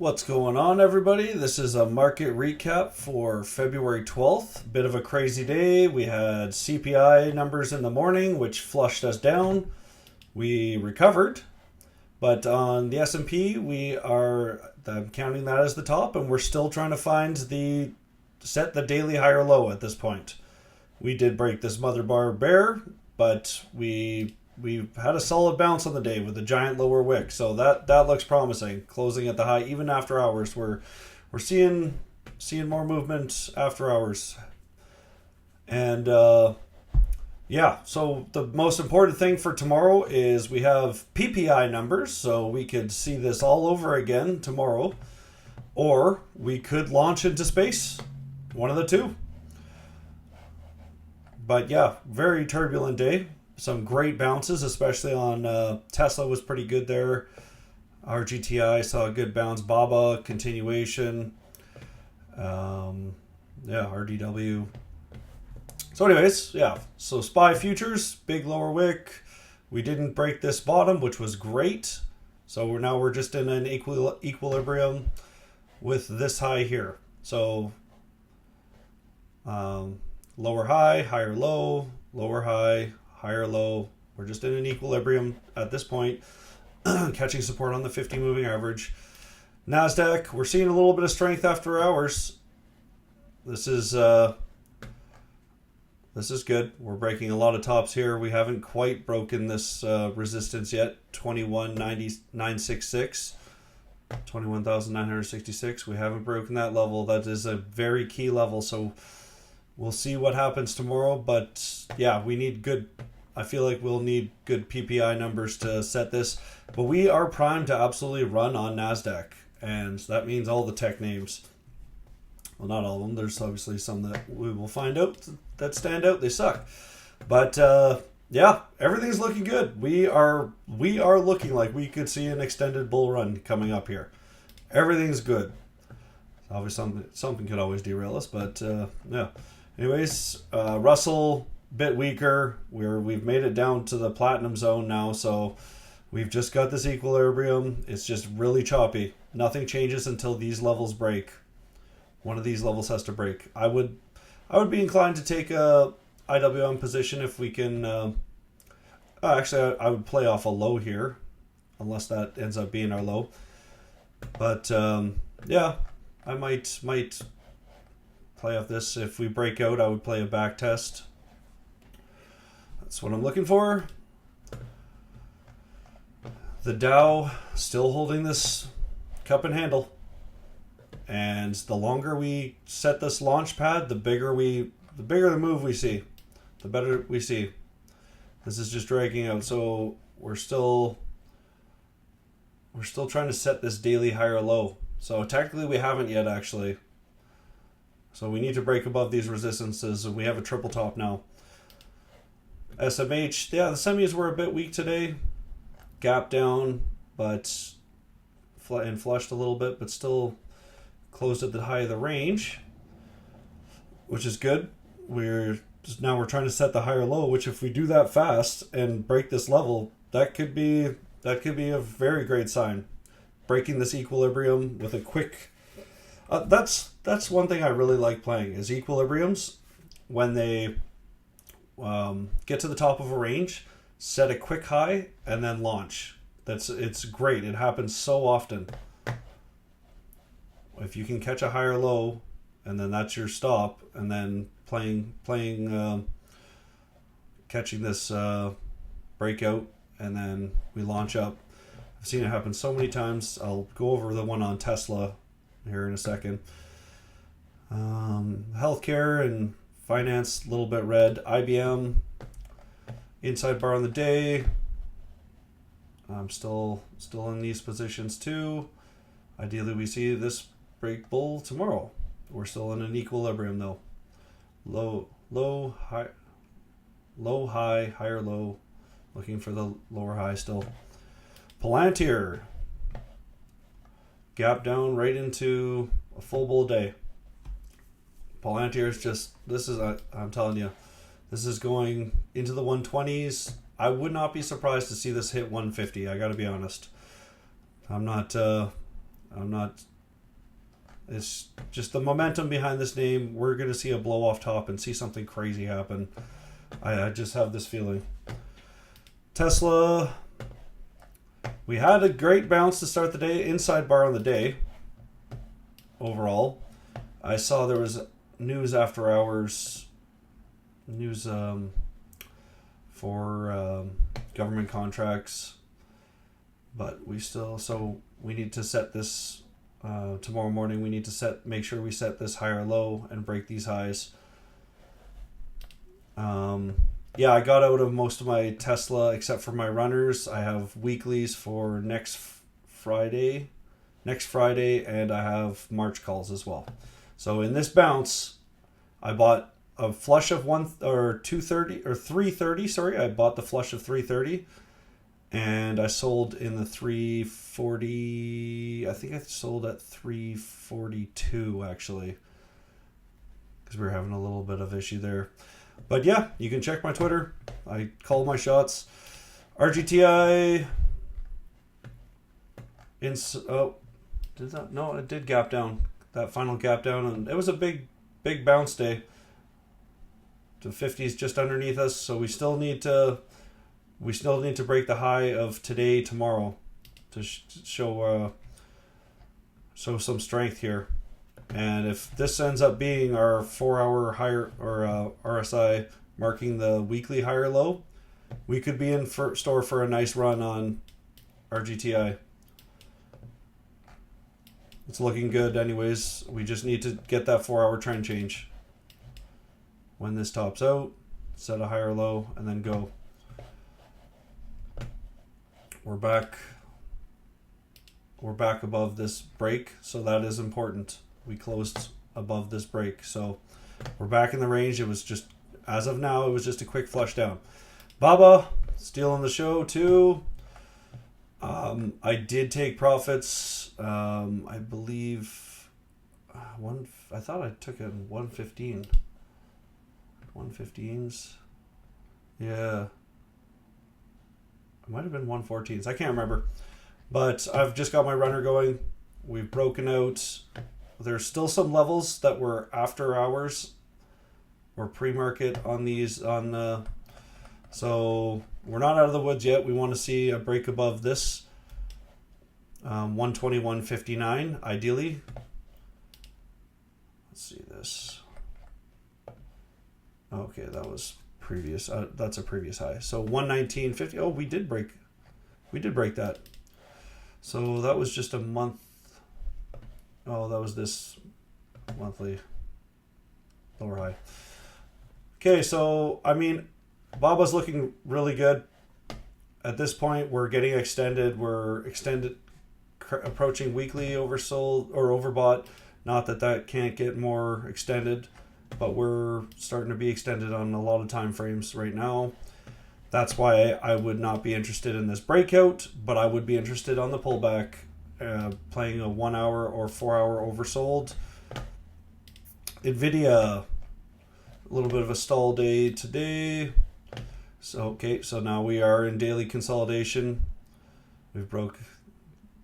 What's going on, everybody? This is a market recap for February 12th. Bit of a crazy day. We had CPI numbers in the morning, which flushed us down. We recovered, but on the S&P, I'm counting that as the top, and we're still trying to set the daily high or low at this point. We did break this mother bar bear, but we had a solid bounce on the day with a giant lower wick, so that looks promising. Closing at the high, even after hours, we're seeing more movement after hours, and yeah. So the most important thing for tomorrow is we have PPI numbers, so we could see this all over again tomorrow, or we could launch into space. One of the two. But yeah, very turbulent day. Some great bounces, especially on Tesla was pretty good there. RGTI saw a good bounce. BABA continuation. RDW. So anyways, yeah. So SPY futures, big lower wick. We didn't break this bottom, which was great. So we're just in an equilibrium with this high here. So lower high, higher low, lower high, higher low. We're just in an equilibrium at this point, catching support on the 50 moving average. Nasdaq, we're seeing a little bit of strength after hours. This is good. We're breaking a lot of tops here. We haven't quite broken this resistance yet. 21,966, 21,966. We haven't broken that level. That is a very key level. So we'll see what happens tomorrow. But yeah, I feel like we'll need good PPI numbers to set this. But we are primed to absolutely run on NASDAQ. And that means all the tech names. Well, not all of them. There's obviously some that we will find out that stand out. They suck. But yeah, everything's looking good. We are looking like we could see an extended bull run coming up here. Everything's good. Obviously, something could always derail us. But yeah. Anyways, Russell, bit weaker. We've made it down to the platinum zone now, so we've just got this equilibrium. It's just really choppy. Nothing changes until these levels break. One of these levels has to break. I would be inclined to take a IWM position if we can. Actually, I would play off a low here, unless that ends up being our low. But yeah, I might play off this. If we break out, I would play a back test. That's what I'm looking for. The Dow still holding this cup and handle. And the longer we set this launch pad, the bigger the move we see, the better we see. This is just dragging out. So we're still trying to set this daily higher low. So technically we haven't yet, actually. So we need to break above these resistances, and we have a triple top now. SMH, yeah, the semis were a bit weak today. Gap down, but and flushed a little bit, but still closed at the high of the range, which is good. We're trying to set the higher low, which if we do that fast and break this level, that could be a very great sign. Breaking this equilibrium with a quick. That's one thing I really like playing is equilibriums. When they get to the top of a range, set a quick high and then launch. It's great. It happens so often. If you can catch a higher low and then that's your stop, and then catching this breakout, and then we launch up. I've seen it happen so many times. I'll go over the one on Tesla here in a second. Healthcare and finance, a little bit red. IBM, inside bar on the day. I'm still in these positions too. Ideally, we see this break bull tomorrow. We're still in an equilibrium though. Low, high, higher low. Looking for the lower high still. Palantir. Gap down right into a full bull day. Palantir is I'm telling you, this is going into the 120s. I would not be surprised to see this hit 150. I got to be honest. I'm not It's just the momentum behind this name. We're going to see a blow off top and see something crazy happen. I just have this feeling. Tesla, we had a great bounce to start the day. Inside bar on the day. Overall, I saw there was news after hours. News for government contracts. But we still, so we need to set this tomorrow morning. We need to make sure we set this higher low and break these highs. Yeah, I got out of most of my Tesla except for my runners. I have weeklies for next Friday, and I have March calls as well. So in this bounce, I bought a flush of 330. Sorry, I bought the flush of 330, and I sold in the 340. I think I sold at 342 actually, because we were having a little bit of issue there. But yeah, you can check my Twitter. I called my shots. RGTI. Did that? No, it did gap down. That final gap down, and it was a big bounce day. The 50s just underneath us, so we still need to break the high of today, tomorrow, to show some strength here. And if this ends up being our 4-hour higher or RSI marking the weekly higher low, we could be in store for a nice run on RGTI. It's looking good anyways. We just need to get that 4-hour trend change. When this tops out, set a higher low, and then go. We're back above this break, so that is important. We closed above this break, so we're back in the range. It was just, as of now, it was just a quick flush down. Baba stealing the show too. I did take profits. I believe I thought I took it 115. 115s. Yeah. It might have been 114s. I can't remember. But I've just got my runner going. We've broken out. There's still some levels that were after hours or pre-market on these. So we're not out of the woods yet. We want to see a break above this 121.59 ideally. Let's see this. Okay, that was previous. That's a previous high. So 119.50. Oh, we did break that. So that was just a month. Oh, that was this monthly lower high. Okay, so I mean, Baba's looking really good. At this point, we're getting extended. We're approaching weekly oversold or overbought. Not that can't get more extended, but we're starting to be extended on a lot of time frames right now. That's why I would not be interested in this breakout, but I would be interested on the pullback, playing a 1 hour or 4 hour oversold. Nvda, a little bit of a stall day today. So now we are in daily consolidation. We've broke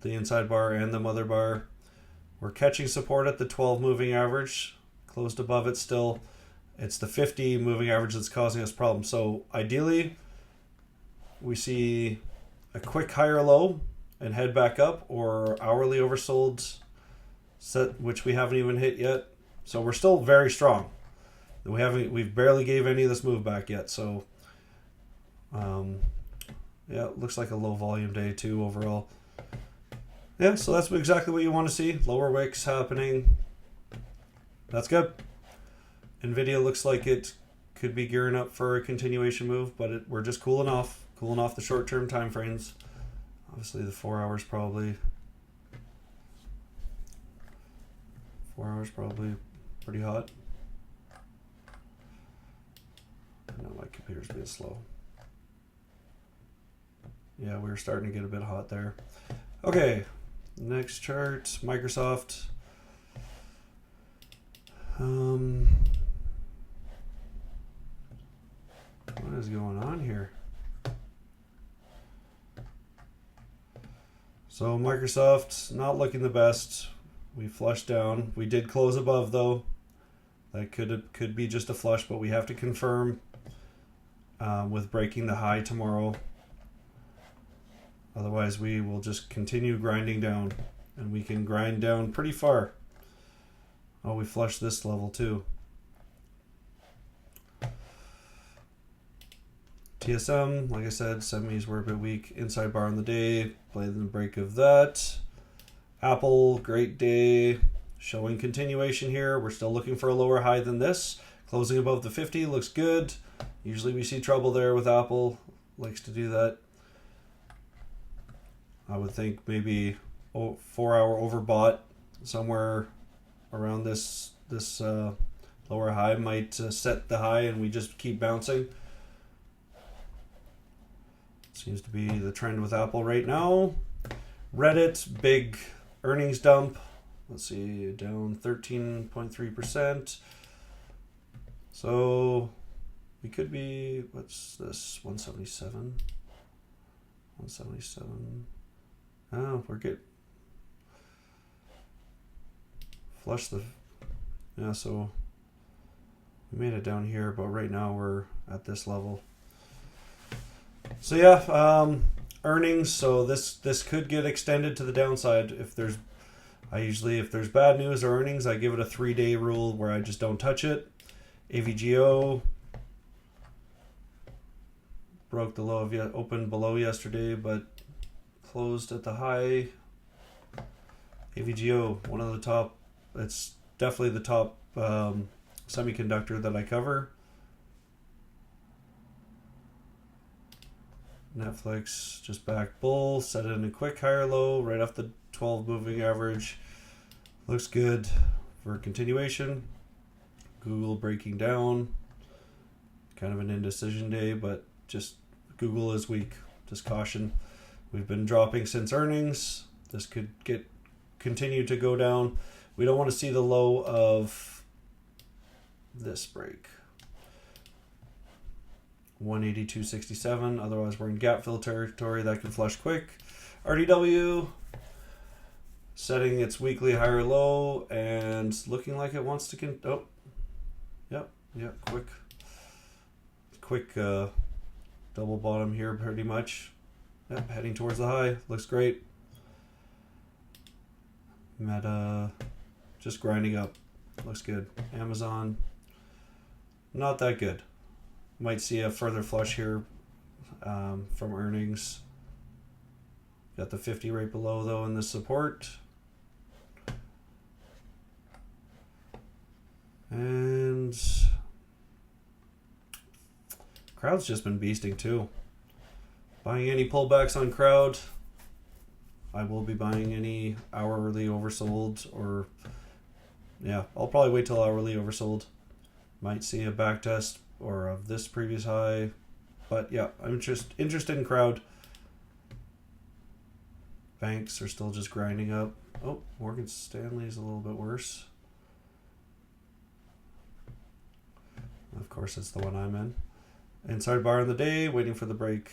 the inside bar and the mother bar. We're catching support at the 12 moving average, closed above it still. It's the 50 moving average that's causing us problems. So ideally, we see a quick higher low and head back up, or hourly oversold set, which we haven't even hit yet. So we're still very strong. We've barely gave any of this move back yet. So yeah, it looks like a low volume day too overall. Yeah, so that's exactly what you want to see. Lower wicks happening. That's good. Nvidia looks like it could be gearing up for a continuation move, but we're just cooling off the short-term time frames. Obviously, the 4 hours probably. 4 hours probably pretty hot. I know my computer's being slow. Yeah, we were starting to get a bit hot there. Okay, next chart, Microsoft. What is going on here? So Microsoft not looking the best. We flushed down. We did close above though. That could be just a flush, but we have to confirm with breaking the high tomorrow. Otherwise, we will just continue grinding down, and we can grind down pretty far. Oh, we flushed this level too. TSM, like I said, semis were a bit weak. Inside bar on the day, played the break of that. Apple, great day. Showing continuation here. We're still looking for a lower high than this. Closing above the 50 looks good. Usually we see trouble there with Apple. Likes to do that. I would think maybe 4 hour overbought somewhere around this lower high might set the high, and we just keep bouncing. Seems to be the trend with Apple right now. Reddit, big earnings dump. Let's see, down 13.3%. So we could be, what's this, 177? 177. Oh, we're good. Flush the, yeah, so we made it down here, but right now we're at this level. So yeah, earnings. So this could get extended to the downside if there's. If there's bad news or earnings, I give it a 3-day rule where I just don't touch it. AVGO broke the low of opened below yesterday, but closed at the high. AVGO, one of the top. It's definitely the top semiconductor that I cover. Nflx just back bull, set it in a quick higher low right off the 12 moving average. Looks good for continuation. Google breaking down. Kind of an indecision day, but just Google is weak. Just caution. We've been dropping since earnings. This could continue to go down. We don't want to see the low of this break. 182.67, otherwise we're in gap fill territory. That can flush quick. RDW setting its weekly higher low and looking like it wants to quick double bottom here pretty much. Yep, heading towards the high. Looks great. Meta just grinding up. Looks good. Amazon not that good. Might see a further flush here from earnings. Got the 50 right below though in the support. And crowd's just been beasting too. Buying any pullbacks on crowd. I will be buying any hourly oversold, or yeah, I'll probably wait till hourly oversold. Might see a back test or of this previous high, but yeah, I'm just interested in crowd. Banks are still just grinding up. Oh, Morgan Stanley's a little bit worse. Of course, it's the one I'm in. Inside bar in the day, waiting for the break.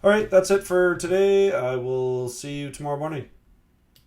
All right, that's it for today. I will see you tomorrow morning.